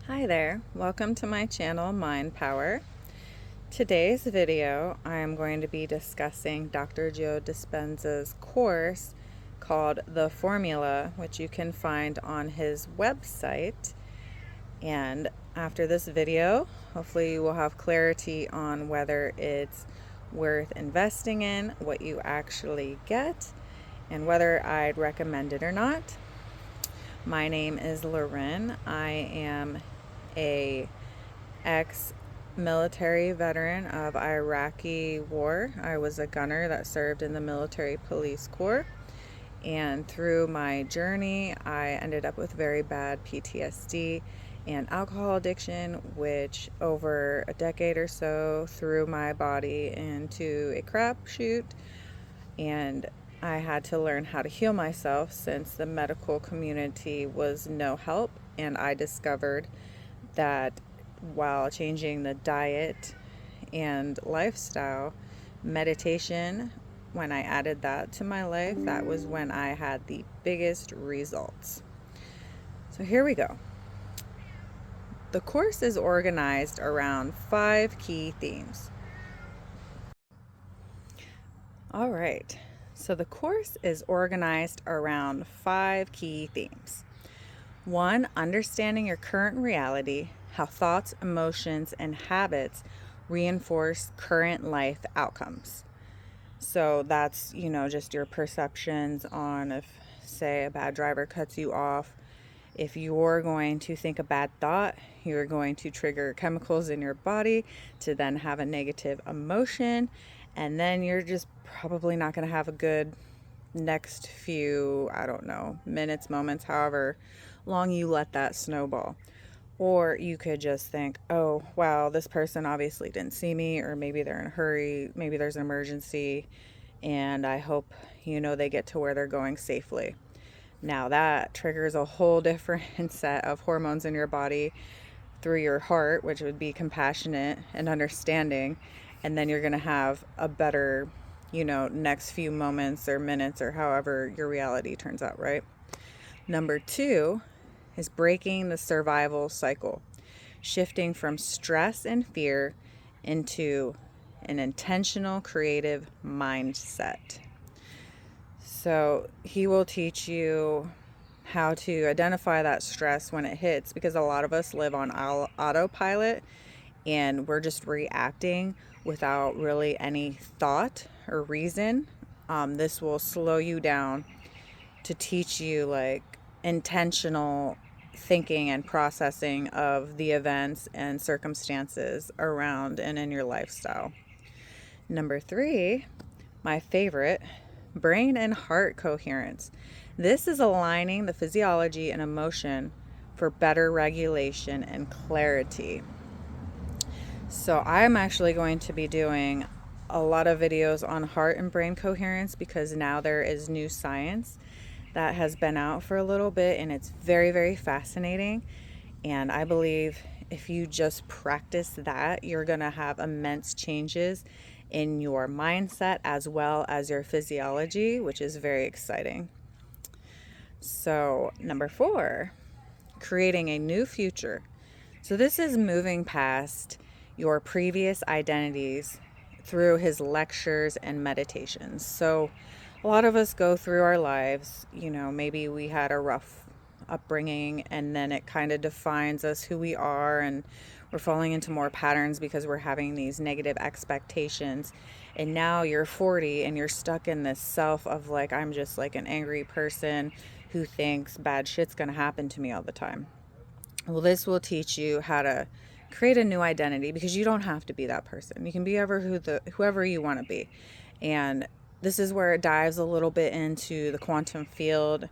Hi there, welcome to my channel Mind Power. Today's video I am going to be discussing Dr. Joe Dispenza's course called The Formula, which you can find on his website. And after this video, hopefully you will have clarity on whether it's worth investing in, what you actually get, and whether I'd recommend it or not. My name is Lauren. I am a ex-military veteran of Iraqi war. I was a gunner that served in the military police corps, and through my journey I ended up with very bad PTSD and alcohol addiction, which over a decade or so threw my body into a crapshoot, and I had to learn how to heal myself since the medical community was no help. And I discovered that while changing the diet and lifestyle, meditation, when I added that to my life, that was when I had the biggest results. So here we go. The course is organized around 5 key themes. All right, so the course is organized around 5 key themes. 1, understanding your current reality, how thoughts, emotions, and habits reinforce current life outcomes. So that's, just your perceptions on if, say, a bad driver cuts you off. If you're going to think a bad thought, you're going to trigger chemicals in your body to then have a negative emotion. And then you're just probably not going to have a good next few, minutes, moments, however long you let that snowball. Or you could just think, oh, wow, this person obviously didn't see me, or maybe they're in a hurry, maybe there's an emergency, and I hope, they get to where they're going safely. Now that triggers a whole different set of hormones in your body through your heart, which would be compassionate and understanding. And then you're going to have a better, next few moments or minutes or however your reality turns out, right? Number 2 is breaking the survival cycle, shifting from stress and fear into an intentional, creative mindset. So he will teach you how to identify that stress when it hits, because a lot of us live on autopilot and we're just reacting without really any thought or reason. This will slow you down to teach you like intentional thinking and processing of the events and circumstances around and in your lifestyle. Number 3, my favorite, brain and heart coherence. This is aligning the physiology and emotion for better regulation and clarity. So I'm actually going to be doing a lot of videos on heart and brain coherence, because now there is new science that has been out for a little bit, and it's very, very fascinating. And I believe if you just practice that, you're going to have immense changes in your mindset as well as your physiology, which is very exciting. So, number 4, creating a new future. So this is moving past your previous identities through his lectures and meditations. So a lot of us go through our lives, maybe we had a rough upbringing, and then it kind of defines us who we are, and we're falling into more patterns because we're having these negative expectations. And now you're 40 and you're stuck in this self of like, I'm just like an angry person who thinks bad shit's gonna happen to me all the time. Well, this will teach you how to create a new identity, because you don't have to be that person. You can be whoever you want to be. And this is where it dives a little bit into the quantum field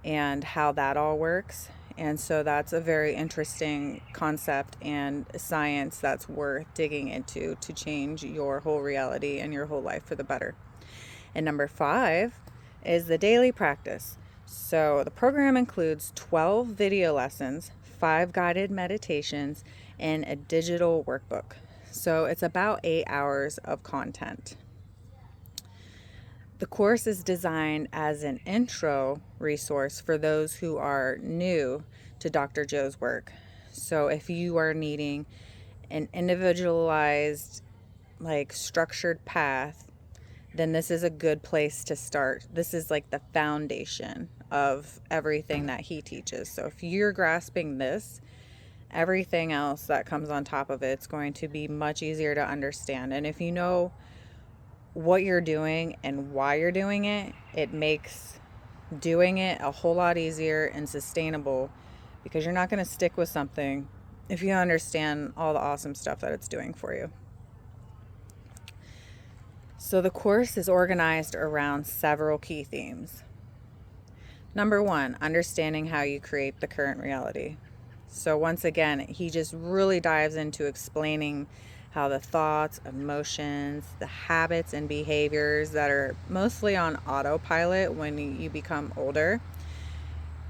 and how that all works. And so that's a very interesting concept and science that's worth digging into to change your whole reality and your whole life for the better. And number 5 is the daily practice. So the program includes 12 video lessons, 5 guided meditations, and a digital workbook. So it's about 8 hours of content. The course is designed as an intro resource for those who are new to Dr. Joe's work. So if you are needing an individualized, like structured path, then this is a good place to start. This is like the foundation of everything that he teaches. So if you're grasping this, everything else that comes on top of it's going to be much easier to understand. And if you know what you're doing and why you're doing it, it makes doing it a whole lot easier and sustainable, because you're not going to stick with something if you understand all the awesome stuff that it's doing for you. So the course is organized around several key themes. Number one, understanding how you create the current reality. So once again, he just really dives into explaining how the thoughts, emotions, the habits and behaviors that are mostly on autopilot when you become older,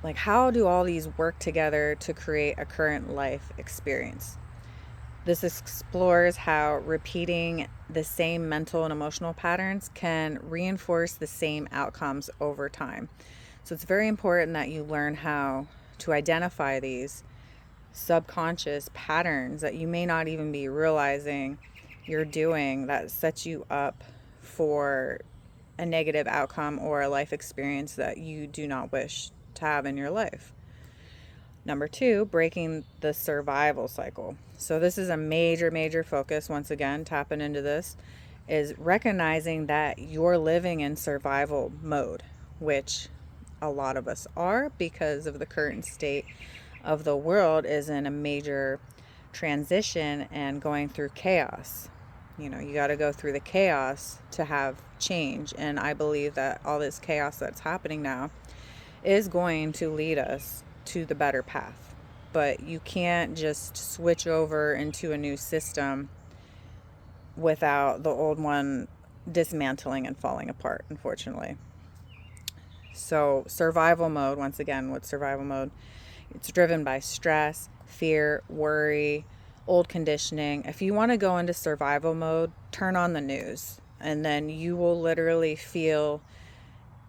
like how do all these work together to create a current life experience? This explores how repeating the same mental and emotional patterns can reinforce the same outcomes over time. So it's very important that you learn how to identify these subconscious patterns that you may not even be realizing you're doing that sets you up for a negative outcome or a life experience that you do not wish to have in your life. Number two, breaking the survival cycle. So this is a major focus. Once again, tapping into this is recognizing that you're living in survival mode, which a lot of us are because of the current state of the world is in a major transition and going through chaos. You know, you got to go through the chaos to have change. And I believe that all this chaos that's happening now is going to lead us to the better path. But you can't just switch over into a new system without the old one dismantling and falling apart, unfortunately. So survival mode, once again, what's survival mode? It's driven by stress, fear, worry, old conditioning. If you want to go into survival mode, turn on the news, and then you will literally feel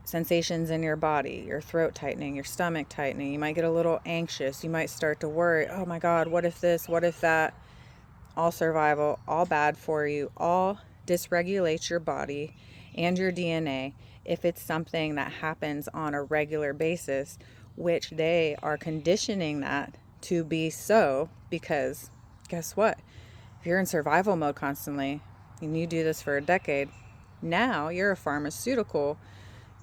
sensations in your body, your throat tightening, your stomach tightening. You might get a little anxious. You might start to worry, oh my God, what if this, what if that? All survival, all bad for you, all dysregulates your body and your DNA if it's something that happens on a regular basis, which they are conditioning that to be so, because guess what? If you're in survival mode constantly and you do this for a decade, now you're a pharmaceutical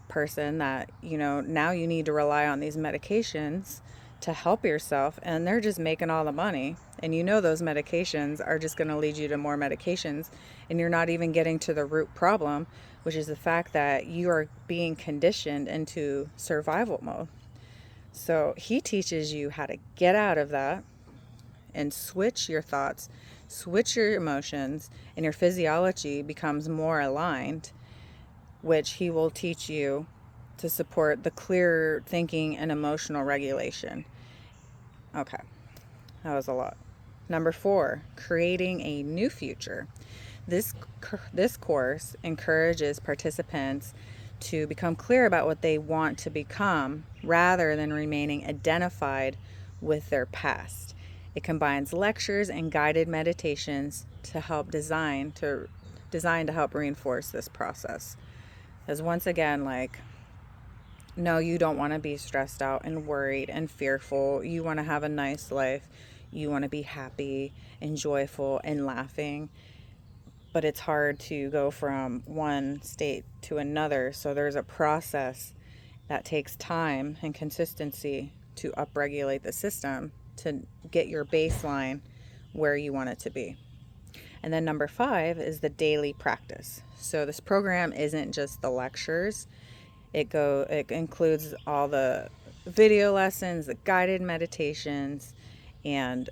person that, you know, now you need to rely on these medications to help yourself, and they're just making all the money. And you know those medications are just going to lead you to more medications, and you're not even getting to the root problem, which is the fact that you are being conditioned into survival mode. So he teaches you how to get out of that and switch your thoughts, switch your emotions, and your physiology becomes more aligned, which he will teach you to support the clearer thinking and emotional regulation. Okay, that was a lot. Number four, creating a new future. This course encourages participants to become clear about what they want to become rather than remaining identified with their past. It combines lectures and guided meditations to help designed to help reinforce this process. Because once again, like, no, you don't want to be stressed out and worried and fearful. You want to have a nice life. You want to be happy and joyful and laughing. But it's hard to go from one state to another. So there's a process that takes time and consistency to upregulate the system to get your baseline where you want it to be. And then number five is the daily practice. So this program isn't just the lectures. It includes all the video lessons, the guided meditations, and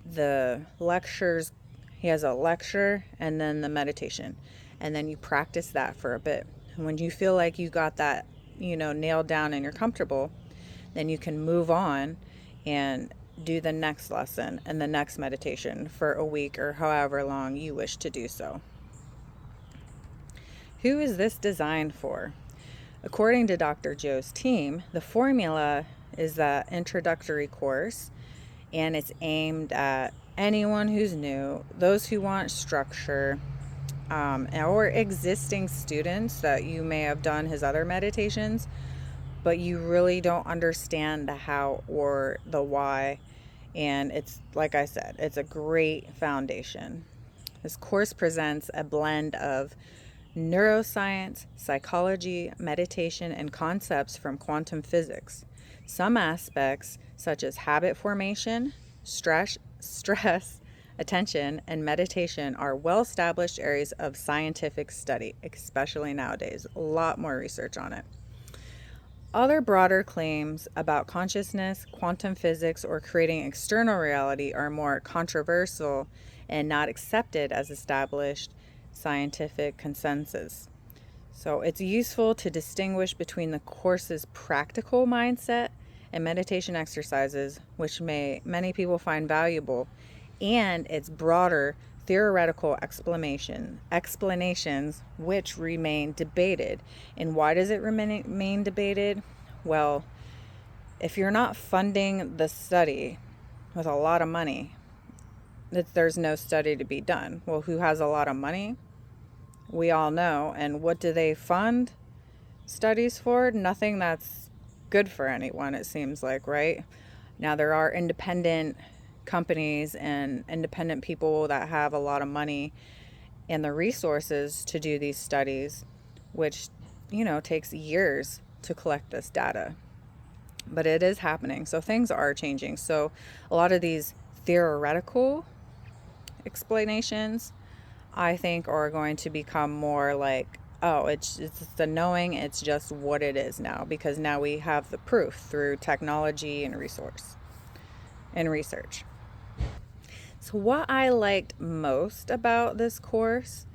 the lectures. He has a lecture and then the meditation. And then you practice that for a bit. And when you feel like you got that, nailed down and you're comfortable, then you can move on and do the next lesson and the next meditation for a week or however long you wish to do so. Who is this designed for? According to Dr. Joe's team, the formula is that introductory course, and it's aimed at anyone who's new, those who want structure, or existing students that you may have done his other meditations, but you really don't understand the how or the why. And it's like I said, it's a great foundation. This course presents a blend of neuroscience, psychology, meditation, and concepts from quantum physics. Some aspects, such as habit formation, stress, attention, and meditation, are well established areas of scientific study, especially nowadays. A lot more research on it. Other broader claims about consciousness, quantum physics, or creating external reality are more controversial and not accepted as established scientific consensus. So it's useful to distinguish between the course's practical mindset and meditation exercises, which many people find valuable, and its broader theoretical explanations, which remain debated. And why does it remain debated? Well, if you're not funding the study with a lot of money, there's no study to be done. Well, who has a lot of money? We all know. And what do they fund studies for? Nothing that's good for anyone, it seems like, right? Now, there are independent companies and independent people that have a lot of money and the resources to do these studies, which, takes years to collect this data. But it is happening. So things are changing. So a lot of these theoretical explanations, I think, are going to become more like, oh, it's the knowing, it's just what it is now, because now we have the proof through technology and research. So what I liked most about this course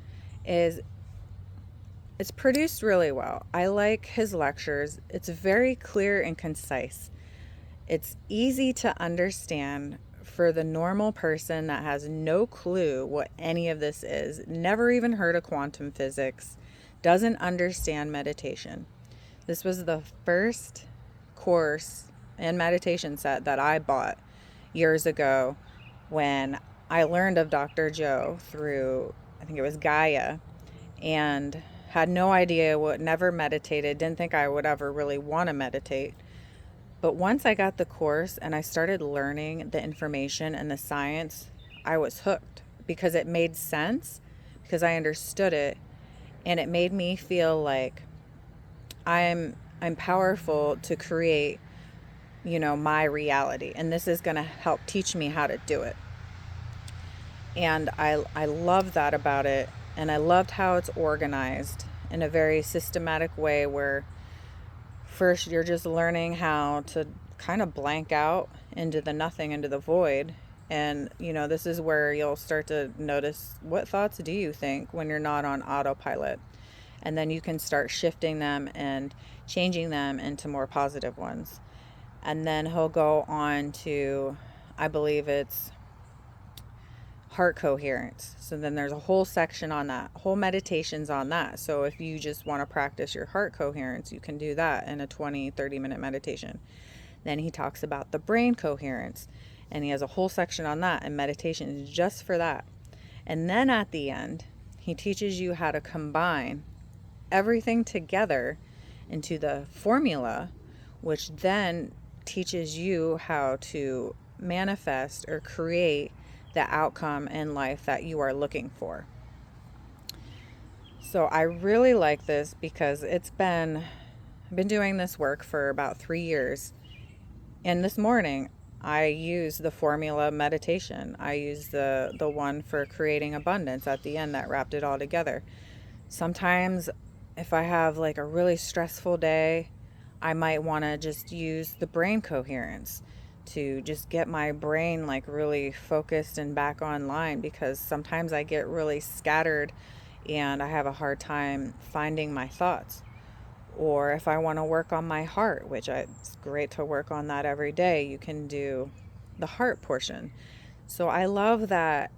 is it's produced really well. I like his lectures. It's very clear and concise. It's easy to understand for the normal person that has no clue what any of this is, never even heard of quantum physics, doesn't understand meditation. This was the first course and meditation set that I bought years ago when I learned of Dr. Joe through, I think it was Gaia, and had no idea what, never meditated, didn't think I would ever really want to meditate. But once I got the course and I started learning the information and the science, I was hooked because it made sense, because I understood it, and it made me feel like I'm powerful to create, my reality, and this is going to help teach me how to do it. And I love that about it, and I loved how it's organized in a very systematic way where first you're just learning how to kind of blank out into the nothing, into the void. And, this is where you'll start to notice, what thoughts do you think when you're not on autopilot? And then you can start shifting them and changing them into more positive ones. And then he'll go on to, I believe it's heart coherence. So then there's a whole section on that, whole meditations on that. So if you just want to practice your heart coherence, you can do that in a 20-30 minute meditation. Then he talks about the brain coherence, and he has a whole section on that, and meditation is just for that. And then at the end, he teaches you how to combine everything together into the formula, which then teaches you how to manifest or create the outcome in life that you are looking for. So I really like this because I've been doing this work for about 3 years. And this morning I used the formula meditation. I used the one for creating abundance at the end that wrapped it all together. Sometimes if I have like a really stressful day, I might want to just use the brain coherence to just get my brain like really focused and back online, because sometimes I get really scattered and I have a hard time finding my thoughts. Or if I want to work on my heart, which it's great to work on that every day, you can do the heart portion. So I love that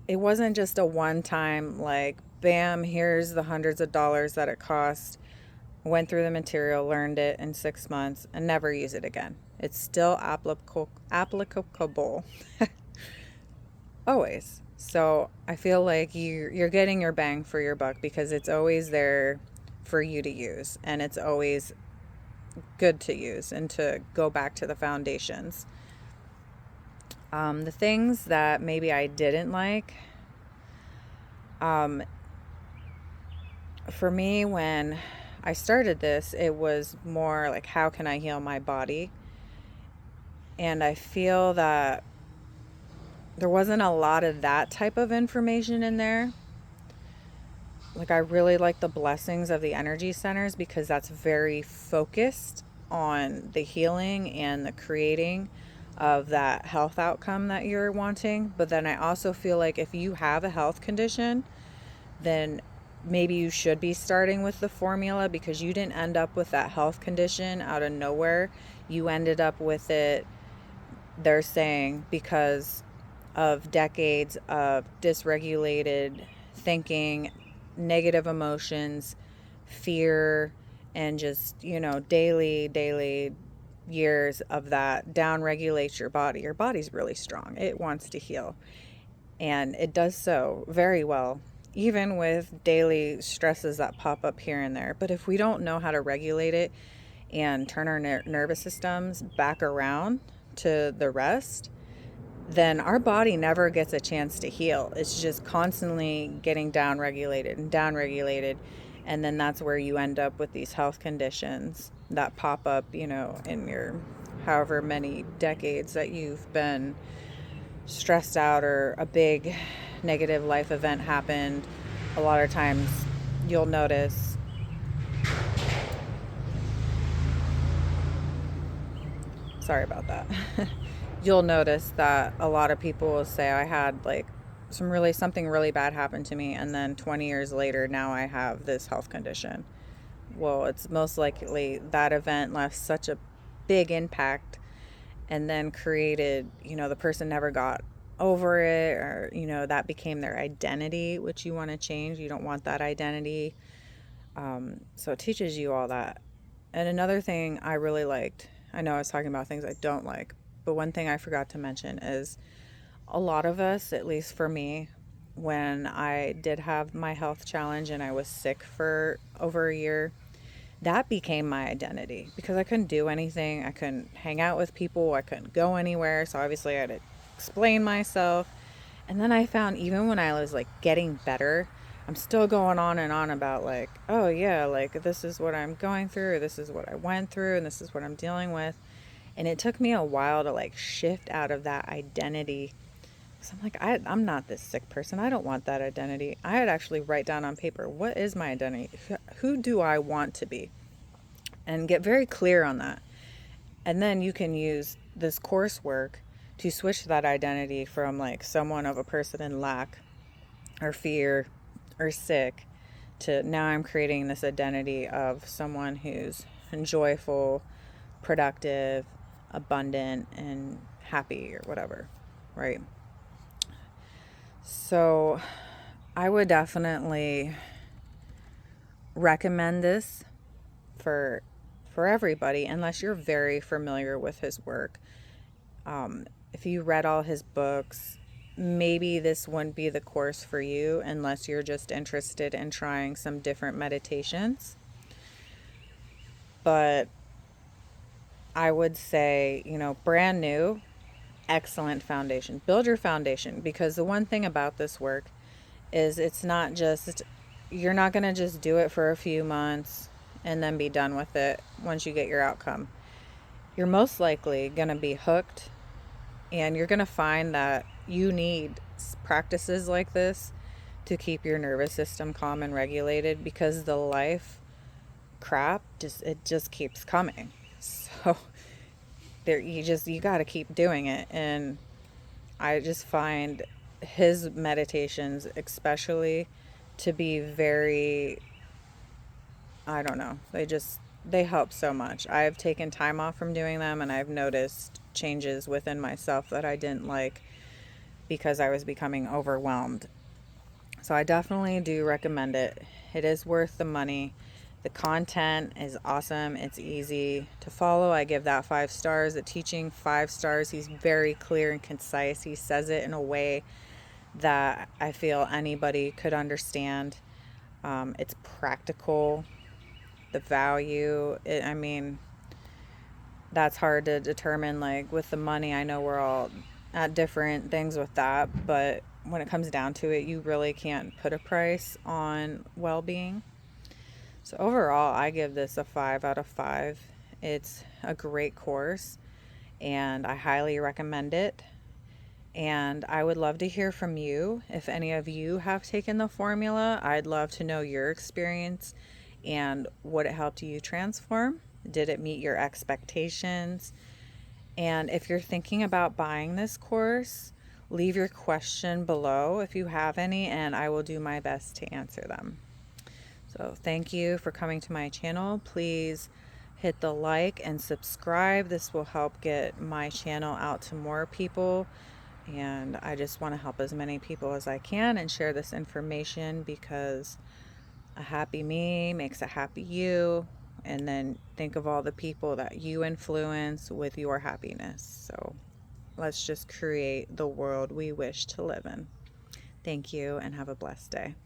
it wasn't just a one time like, bam, here's the hundreds of dollars that it cost, went through the material, learned it in 6 months, and never use it again. It's still applicable always. So I feel like you're getting your bang for your buck because it's always there for you to use, and it's always good to use and to go back to the foundations. The things that maybe I didn't like, um, for me, when I started this, it was more like, how can I heal my body? And I feel that there wasn't a lot of that type of information in there. Like, I really like the blessings of the energy centers because that's very focused on the healing and the creating of that health outcome that you're wanting. But then I also feel like if you have a health condition, then maybe you should be starting with the formula because you didn't end up with that health condition out of nowhere. You ended up with it, they're saying, because of decades of dysregulated thinking, negative emotions, fear, and just, daily years of that down regulates your body. Your body's really strong. It wants to heal. And it does so very well, even with daily stresses that pop up here and there. But if we don't know how to regulate it and turn our nervous systems back around to the rest, then our body never gets a chance to heal. It's just constantly getting down regulated and down regulated. And then that's where you end up with these health conditions that pop up, in your however many decades that you've been stressed out or a big negative life event happened. A lot of times you'll notice, sorry about that. You'll notice that a lot of people will say, I had like something really bad happened to me, and then 20 years later now I have this health condition. Well, it's most likely that event left such a big impact and then created, the person never got over it, or, that became their identity, which you want to change. You don't want that identity. So it teaches you all that. And another thing I really liked, I know I was talking about things I don't like, but one thing I forgot to mention is a lot of us, at least for me, when I did have my health challenge and I was sick for over a year, that became my identity because I couldn't do anything. I couldn't hang out with people. I couldn't go anywhere. So obviously I had to explain myself. And then I found even when I was like getting better, I'm still going on and on about like, oh yeah, like this is what I'm going through, or this is what I went through, and this is what I'm dealing with. And it took me a while to like shift out of that identity. So I'm like, I'm not this sick person. I don't want that identity. I had actually write down on paper, what is my identity? Who do I want to be? And get very clear on that. And then you can use this coursework to switch that identity from like someone of a person in lack or fear or sick to now I'm creating this identity of someone who's joyful, productive, abundant, and happy or whatever, right? So I would definitely recommend this for everybody, unless you're very familiar with his work. If you read all his books, maybe this wouldn't be the course for you unless you're just interested in trying some different meditations. But I would say, brand new, excellent foundation. Build your foundation, because the one thing about this work is it's not just, you're not going to just do it for a few months and then be done with it once you get your outcome. You're most likely going to be hooked, and you're going to find that you need practices like this to keep your nervous system calm and regulated, because the life crap just keeps coming. So you got to keep doing it. And I just find his meditations especially to be very, I don't know, they help so much. I've taken time off from doing them, and I've noticed changes within myself that I didn't like because I was becoming overwhelmed. So I definitely do recommend it. It is worth the money. The content is awesome. It's easy to follow. I give that 5 stars. The teaching, 5 stars. He's very clear and concise. He says it in a way that I feel anybody could understand. It's practical. The value, I mean, that's hard to determine. Like with the money, I know we're all at different things with that, but when it comes down to it, you really can't put a price on well-being. So overall, I give this a 5 out of 5. It's a great course and I highly recommend it. And I would love to hear from you. If any of you have taken the formula, I'd love to know your experience and what it helped you transform. Did it meet your expectations? And if you're thinking about buying this course, leave your question below if you have any, and I will do my best to answer them. So thank you for coming to my channel. Please hit the like and subscribe. This will help get my channel out to more people. And I just want to help as many people as I can and share this information, because a happy me makes a happy you. And then think of all the people that you influence with your happiness. So let's just create the world we wish to live in. Thank you and have a blessed day.